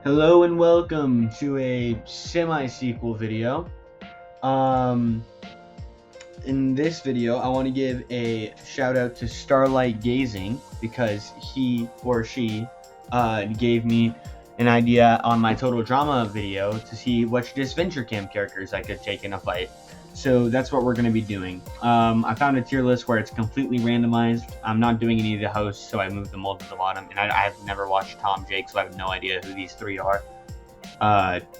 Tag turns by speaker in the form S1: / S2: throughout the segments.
S1: Hello and welcome to a semi-sequel video. Um, in this video, I want to give a shout out to Starlight Gazing because he or she gave me an idea on my Total Drama video to see which Disventure Camp characters I could take in a fight. So that's what we're going to be doing. I found a tier list where it's completely randomized. I'm not doing any of the hosts, so I moved them all to the bottom. And I have never watched Tom Jake, so I have no idea who these three are.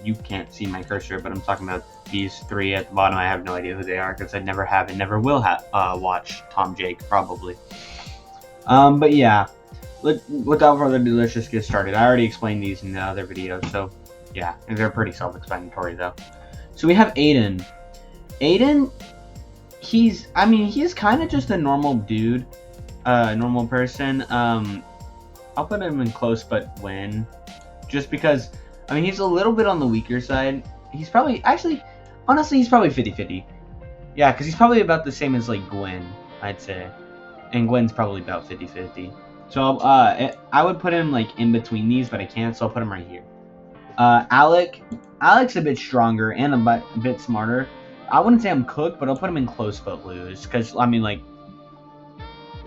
S1: You can't see my cursor, but I'm talking about these three at the bottom. I have no idea who they are because I never have and never will watch Tom Jake, probably. But yeah, without further ado, let's just get started. I already explained these in the other video, so yeah, they're pretty self-explanatory though. So we have Aiden. Aiden, he's kind of just a normal dude, normal person. I'll put him in close but win, just because, he's a little bit on the weaker side. He's probably, honestly, he's probably 50-50. Yeah, because he's probably about the same as, like, Gwen, I'd say. And Gwen's probably about 50-50. So, I would put him, like, in between these, but I can't, so I'll put him right here. Alec's a bit stronger and a bit smarter. I wouldn't say I'm cooked, but I'll put him in close but lose, because,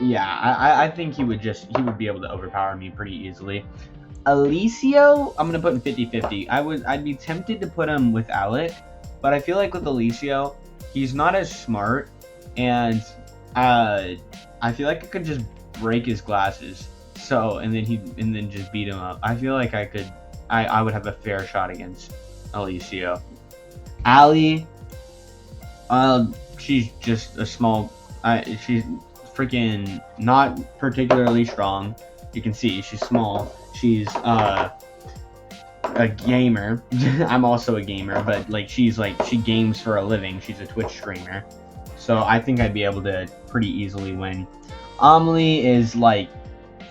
S1: yeah, I think he would be able to overpower me pretty easily. Alicio, I'm gonna put in 50-50. I'd be tempted to put him with Alec, but I feel like with Alicio, he's not as smart, and I feel like I could just break his glasses. So and then just beat him up. I feel like I would have a fair shot against Alicio. Ali, she's just a small. She's freaking not particularly strong. You can see she's small. She's a gamer. I'm also a gamer, but she games for a living. She's a Twitch streamer, so I think I'd be able to pretty easily win. Amelie is like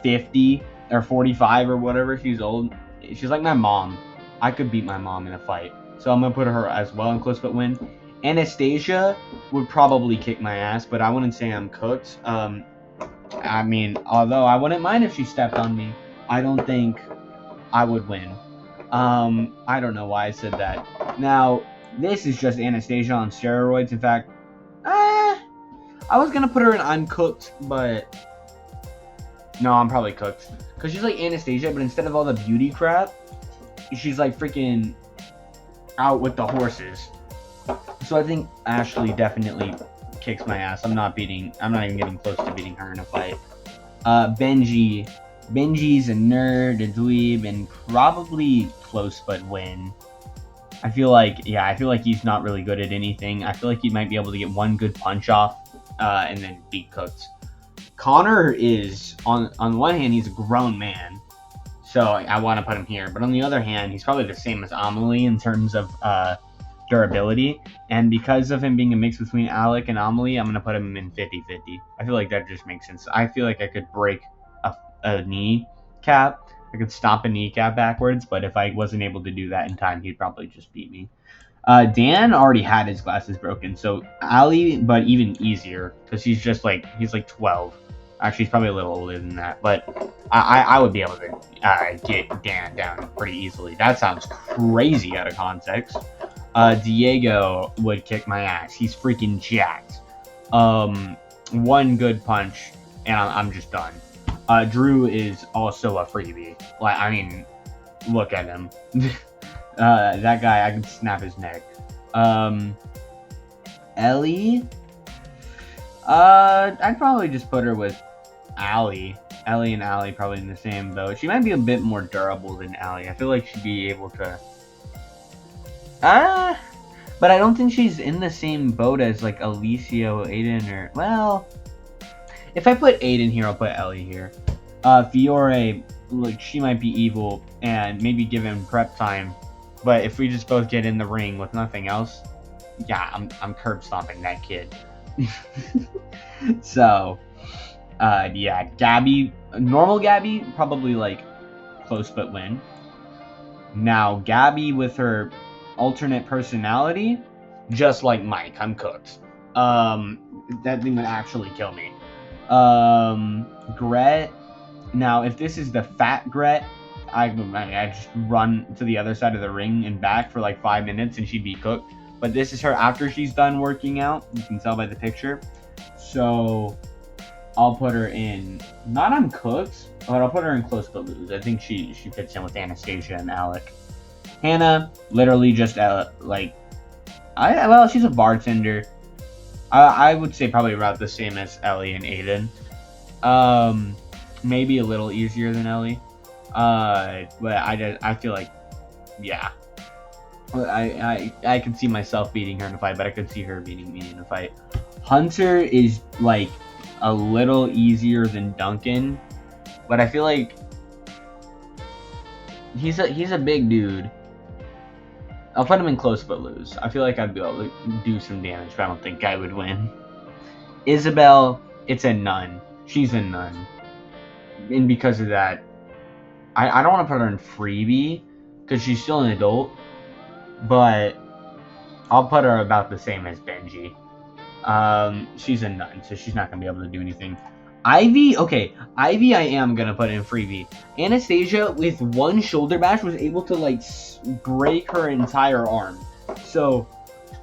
S1: 50 or 45 or whatever. She's old. She's like my mom. I could beat my mom in a fight, so I'm gonna put her as well in close but win. Anastasia would probably kick my ass, but I wouldn't say I'm cooked. Although I wouldn't mind if she stepped on me, I don't think I would win. I don't know why I said that. Now, this is just Anastasia on steroids. In fact, I was gonna put her in I'm cooked, but no, I'm probably cooked. Because she's like Anastasia, but instead of all the beauty crap, she's like freaking out with the horses. So I think Ashley definitely kicks my ass. I'm not even getting close to beating her in a fight. Benji's a nerd, a dweeb, and probably close but win. I feel like he's not really good at anything. I feel like he might be able to get one good punch off, and then be cooked. Connor is, on one hand, he's a grown man, so I want to put him here. But on the other hand, he's probably the same as Amelie in terms of durability, and because of him being a mix between Alec and Amelie, I'm gonna put him in 50-50. I feel like that just makes sense. I feel like I could break a kneecap. I could stomp a kneecap backwards, but if I wasn't able to do that in time, he'd probably just beat me. Dan already had his glasses broken, so Ali, but even easier, because he's like 12. Actually, he's probably a little older than that, but I would be able to get Dan down pretty easily. That sounds crazy out of context. Diego would kick my ass. He's freaking jacked. One good punch, and I'm just done. Drew is also a freebie. Look at him. That guy, I can snap his neck. Ellie, I'd probably just put her with Allie. Ellie and Allie probably in the same boat. She might be a bit more durable than Allie. I feel like she'd be able to. But I don't think she's in the same boat as like Alicio, Aiden, or if I put Aiden here, I'll put Ellie here. Fiore, she might be evil and maybe give him prep time. But if we just both get in the ring with nothing else, yeah, I'm curb stomping that kid. So, yeah, Gabby, normal Gabby, probably like close but win. Now, Gabby with her alternate personality, just like Mike, I'm cooked. That thing would actually kill me. Gret, Now, if this is the fat Gret, I just run to the other side of the ring and back for like 5 minutes and she'd be cooked. But this is her after she's done working out. You can tell by the picture. So I'll put her in, not on cooks, but I'll put her in close but lose. I think she fits in with Anastasia and Alec. Hannah, literally just like, well, she's a bartender. I would say probably about the same as Ellie and Aiden. Maybe a little easier than Ellie. But I feel like, yeah. I can see myself beating her in a fight, but I could see her beating me in a fight. Hunter is like a little easier than Duncan, but I feel like he's a big dude. I'll put him in close but lose. I feel like I'd be able to do some damage, but I don't think I would win. Isabel, it's a nun. She's a nun. And because of that, I don't want to put her in freebie, because she's still an adult, but I'll put her about the same as Benji. She's a nun, so she's not going to be able to do anything. Ivy, okay, Ivy I am going to put in freebie. Anastasia, with one shoulder bash, was able to, like, break her entire arm. So,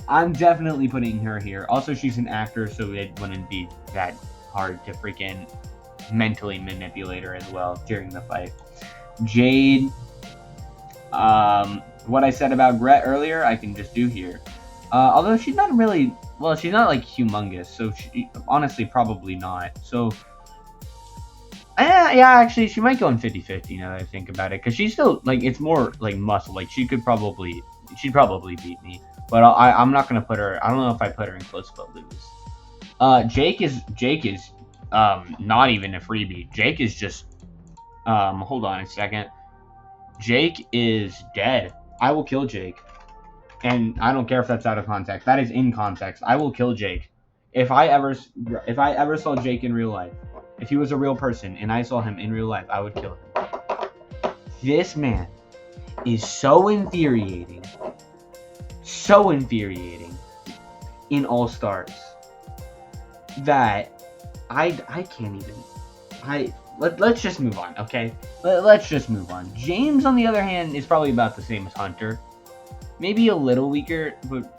S1: I'm definitely putting her here. Also, she's an actor, so it wouldn't be that hard to freaking mentally manipulate her as well during the fight. Jade, what I said about Gret earlier, I can just do here. Although she's not really, well, she's not like humongous, so she, honestly, probably not. So, yeah, actually, she might go in 50-50 now that I think about it, because she's still, like, it's more like muscle. Like, she'd probably beat me, but I'm not gonna put her. I don't know if I put her in close but lose. Jake is not even a freebie. Jake is just, hold on a second. Jake is dead. I will kill Jake. And I don't care if that's out of context. That is in context. I will kill Jake. If I ever saw Jake in real life, if he was a real person and I saw him in real life, I would kill him. This man is so infuriating in All Stars that I can't even. Let's just move on, okay? Let's just move on. James, on the other hand, is probably about the same as Hunter. Maybe a little weaker, but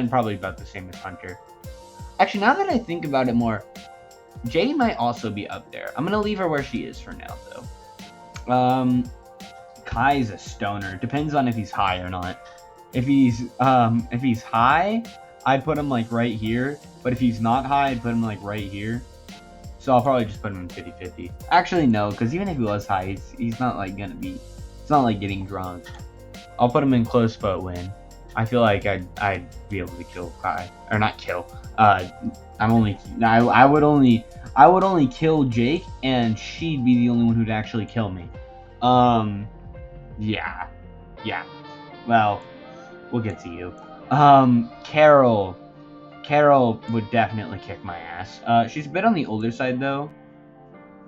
S1: probably about the same as Hunter. Actually, now that I think about it more, Jade might also be up there. I'm gonna leave her where she is for now, though. Kai's a stoner. Depends on if he's high or not. If he's high, I'd put him like right here. But if he's not high, I'd put him like right here. So I'll probably just put him in 50-50. Actually, no, because even if he was high, he's not like gonna be. It's not like getting drunk. I'll put him in close but win. I feel like I'd be able to kill Kai, or not kill. I would only kill Jake, and she'd be the only one who'd actually kill me. Yeah. Well, we'll get to you. Carol would definitely kick my ass. She's a bit on the older side though.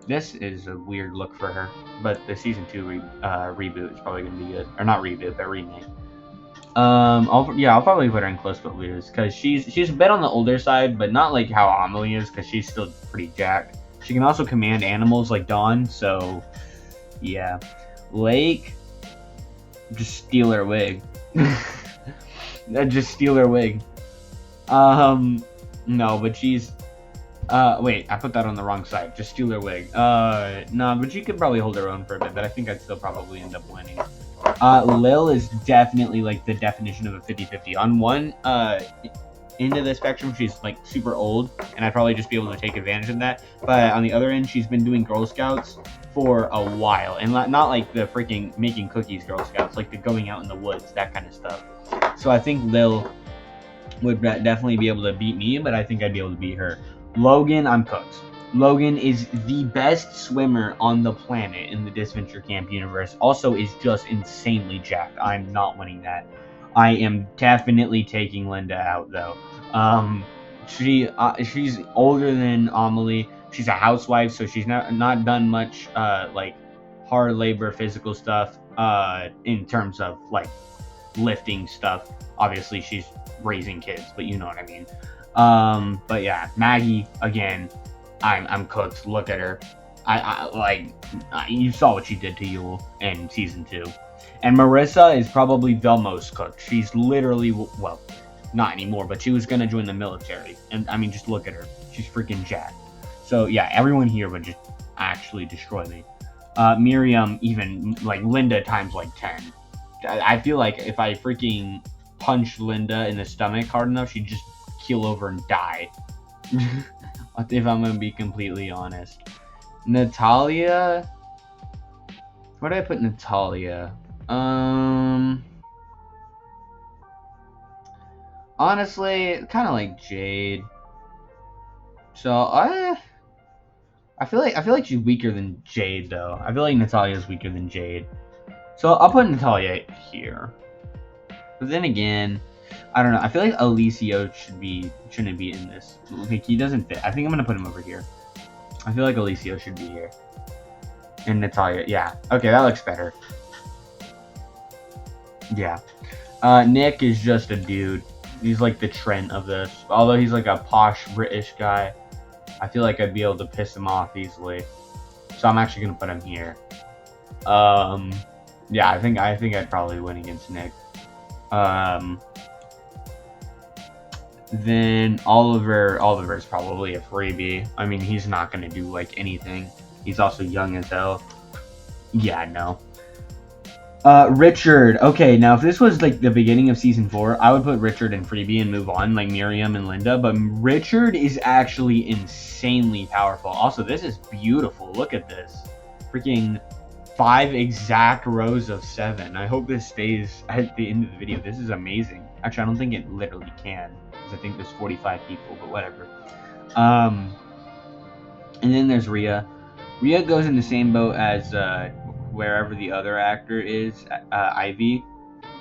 S1: This is a weird look for her, but the season 2 reboot is probably gonna be good, or not reboot, but remake. I'll probably put her in close but lose, because she's a bit on the older side, but not like how Amelie is, because she's still pretty jacked. She can also command animals like Dawn, so yeah. Lake, just steal her wig. Just steal her wig. No, but she's. Wait, I put that on the wrong side. Just steal her wig. No, but she could probably hold her own for a bit, but I think I'd still probably end up winning. Lil is definitely like the definition of a 50-50. On one end of the spectrum, she's like super old, and I'd probably just be able to take advantage of that. But on the other end, she's been doing Girl Scouts for a while, and not like the freaking making cookies Girl Scouts, like the going out in the woods, that kind of stuff. So I think Lil would definitely be able to beat me, but I think I'd be able to beat her. Logan, I'm cooked. Logan is the best swimmer on the planet in the Disventure Camp universe. Also is just insanely jacked. I'm not winning that. I am definitely taking Linda out, though. She's older than Amelie. She's a housewife, so she's not done much like hard labor, physical stuff in terms of like lifting stuff. Obviously, she's raising kids, but you know what I mean. But yeah, Maggie, again, I'm cooked. Look at her. You saw what she did to Yule in season 2. And Marissa is probably the most cooked. She's literally, well, not anymore, but she was gonna join the military. And I mean, just look at her. She's freaking jacked. So yeah, everyone here would just actually destroy me. Miriam, even like Linda times like 10. I feel like if I freaking punch Linda in the stomach hard enough, she'd just keel over and die. If I'm gonna be completely honest. Natalia, where did I put Natalia? Honestly, kind of like Jade. So I feel like she's weaker than Jade though. I feel like Natalia's weaker than Jade. So I'll put Natalia here. But then again, I don't know. I feel like Alicio shouldn't be in this. Like, he doesn't fit. I think I'm gonna put him over here. I feel like Alicio should be here. And Natalia, yeah. Okay, that looks better. Yeah. Nick is just a dude. He's like the Trent of this. Although he's like a posh British guy, I feel like I'd be able to piss him off easily. So I'm actually gonna put him here. Yeah, I think I'd probably win against Nick. Then Oliver's probably a freebie. I mean, he's not gonna do like anything. He's also young as hell. Yeah, no. Richard. Okay, now if this was like the beginning of season 4, I would put Richard in freebie and move on, like Miriam and Linda. But Richard is actually insanely powerful. Also, this is beautiful. Look at this. Freaking 5 exact rows of 7. I hope this stays at the end of the video. This is amazing. Actually, I don't think it literally can, because I think there's 45 people, but whatever. And then there's Rhea. Rhea goes in the same boat as wherever the other actor is, Ivy,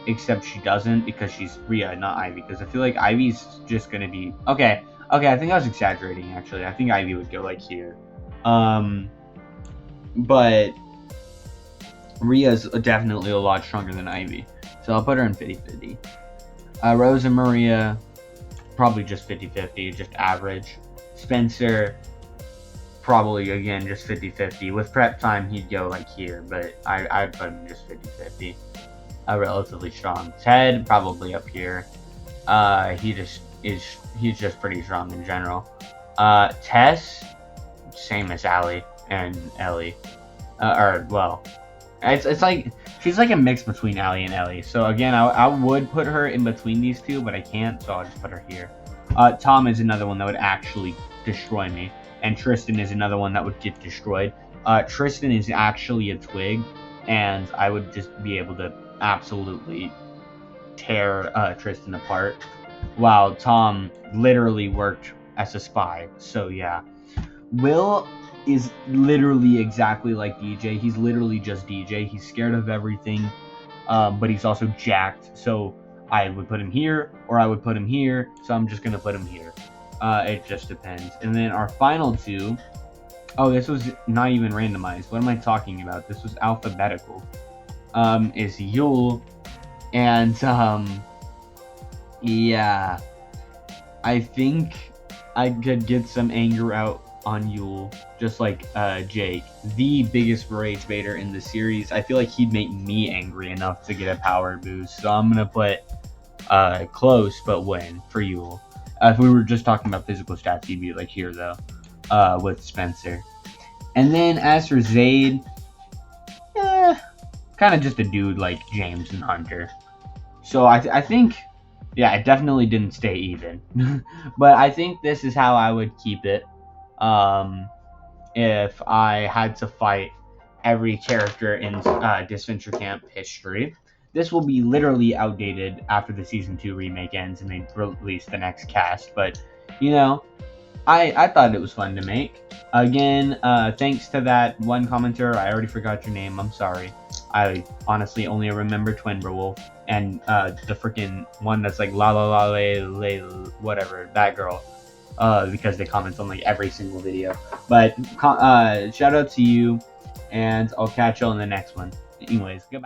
S1: except she doesn't because she's Rhea, not Ivy, because I feel like Ivy's just gonna be okay. I think I was exaggerating actually. I think Ivy would go like here, but Rhea's definitely a lot stronger than Ivy, so I'll put her in 50-50. Rose and Maria, probably just 50-50, just average. Spencer, probably again just 50-50. With prep time, he'd go like here, but I'd put him just 50-50. Relatively strong. Ted, probably up here. He's just pretty strong in general. Tess, same as Allie and Ellie. It's like she's like a mix between Allie and Ellie. So again, I would put her in between these two, but I can't, so I'll just put her here. Tom is another one that would actually destroy me, and Tristan is another one that would get destroyed. Tristan is actually a twig, and I would just be able to absolutely tear Tristan apart, while Tom literally worked as a spy. So yeah, Will is literally exactly like DJ. He's literally just DJ. He's scared of everything, but he's also jacked. So I would put him here, or I would put him here. So I'm just gonna put him here. It just depends. And then our final two. Oh, this was not even randomized. What am I talking about? This was alphabetical. Is Yule, and yeah, I think I could get some anger out on Yule, just like Jake, the biggest rage baiter in the series. I feel like he'd make me angry enough to get a power boost. So I'm gonna put close but win for Yule. If we were just talking about physical stats, he'd be like here though, with Spencer. And then as for Zayd, kind of just a dude like James and Hunter. So I think, yeah, it definitely didn't stay even. But I think this is how I would keep it. If I had to fight every character in Disventure Camp history. This will be literally outdated after the Season 2 remake ends and they release the next cast. But, you know, I thought it was fun to make. Again, thanks to that one commenter. I already forgot your name. I'm sorry. I honestly only remember Twinberwolf and the freaking one that's like la la la lay whatever, that girl. Because they comment on like every single video. But shout out to you, and I'll catch you on the next one. Anyways, goodbye.